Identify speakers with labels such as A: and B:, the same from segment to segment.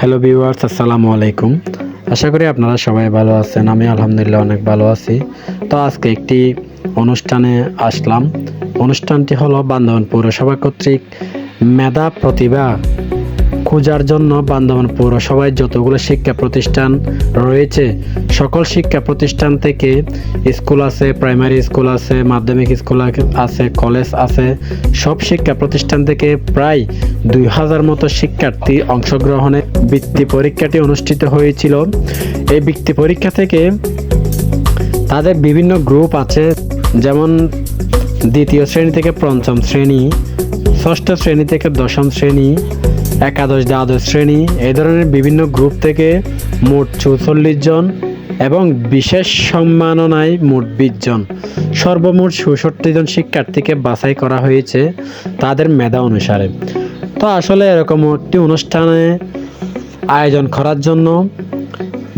A: Hello viewers, আসসালামু আলাইকুম। আশা করি আপনারা সবাই ভালো আছেন। আমি আলহামদুলিল্লাহ অনেক ভালো আছি। তো আজকে একটি অনুষ্ঠানে আসলাম। অনুষ্ঠানটি হলো বান্দরবান পৌরসভা কর্তৃক মেধা প্রতিভা খোঁজার জন্য বান্দরবান পৌরসভায় যতগুলো শিক্ষা প্রতিষ্ঠান রয়েছে, সকল শিক্ষা প্রতিষ্ঠান থেকে স্কুল আছে, প্রাইমারি স্কুল আছে, মাধ্যমিক স্কুল আছে, কলেজ আছে, সব শিক্ষা প্রতিষ্ঠান থেকে প্রায় 2000 মতো শিক্ষার্থী অংশগ্রহণে বৃত্তি পরীক্ষাটি অনুষ্ঠিত হয়েছিল। এই বৃত্তি পরীক্ষা থেকে তাদের বিভিন্ন গ্রুপ আছে, যেমন দ্বিতীয় শ্রেণী থেকে পঞ্চম শ্রেণী, ষষ্ঠ শ্রেণী থেকে দশম শ্রেণী, একাদশ দ্বাদশ শ্রেণী, এই ধরনের বিভিন্ন গ্রুপ থেকে মোট 44 জন এবং বিশেষ সম্মাননায় মোট 20 জন, সর্বমোট 67 জন শিক্ষার্থীকে বাছাই করা হয়েছে তাদের মেধা অনুসারে। তো আসলে এরকম একটি অনুষ্ঠানে আয়োজন করার জন্য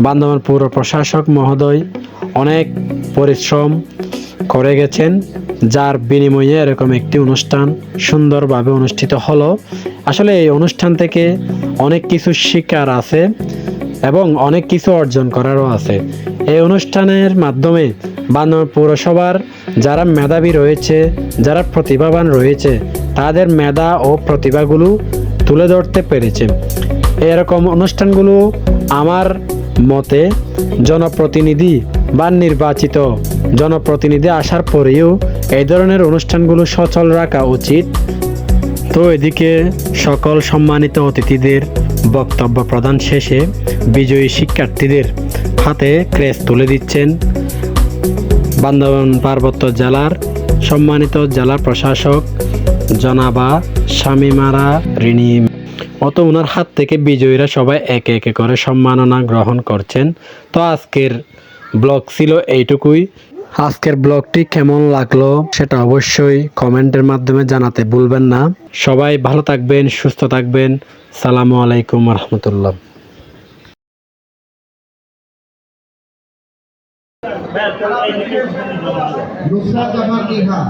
A: বান্দরবান পৌর প্রশাসক মহোদয় অনেক পরিশ্রম করে গেছেন, যার বিনিময়ে এরকম একটি অনুষ্ঠান সুন্দরভাবে অনুষ্ঠিত হলো। আসলে এই অনুষ্ঠান থেকে অনেক কিছু শিক্ষার আছে এবং অনেক কিছু অর্জন করারও আছে। এই অনুষ্ঠানের মাধ্যমে বান্দরবান পৌরসভার যারা মেধাবী রয়েছে, যারা প্রতিভাবান রয়েছে, তাদের মেধা ও প্রতিভাগুলো তুলে ধরতে পেরেছে। এরকম অনুষ্ঠানগুলো আমার মতে জনপ্রতিনিধি বা নির্বাচিত জনপ্রতিনিধি আসার পরেও এই ধরনের অনুষ্ঠানগুলো সচল রাখা উচিত। তো এদিকে সকল সম্মানিত অতিথিদের বক্তব্য প্রদান শেষে বিজয়ী শিক্ষার্থীদের হাতে ক্রেস্ট তুলে দিচ্ছেন বান্দরবান পার্বত্য জেলার সম্মানিত জেলা প্রশাসক জনাবা শামিমারা রিনি। ওনার হাত থেকে বিজয়ীরা সবাই একে একে করে সম্মাননা গ্রহণ করছেন। তো আজকের ব্লগ ছিল এইটুকুই। আজকের ব্লগটি কেমন লাগলো সেটা অবশ্যই কমেন্টের মাধ্যমে জানাতে ভুলবেন না। সবাই ভালো থাকবেন, সুস্থ থাকবেন। সালামু আলাইকুম রহমতুল্লাহ।
B: নুসরাত জামান নিহা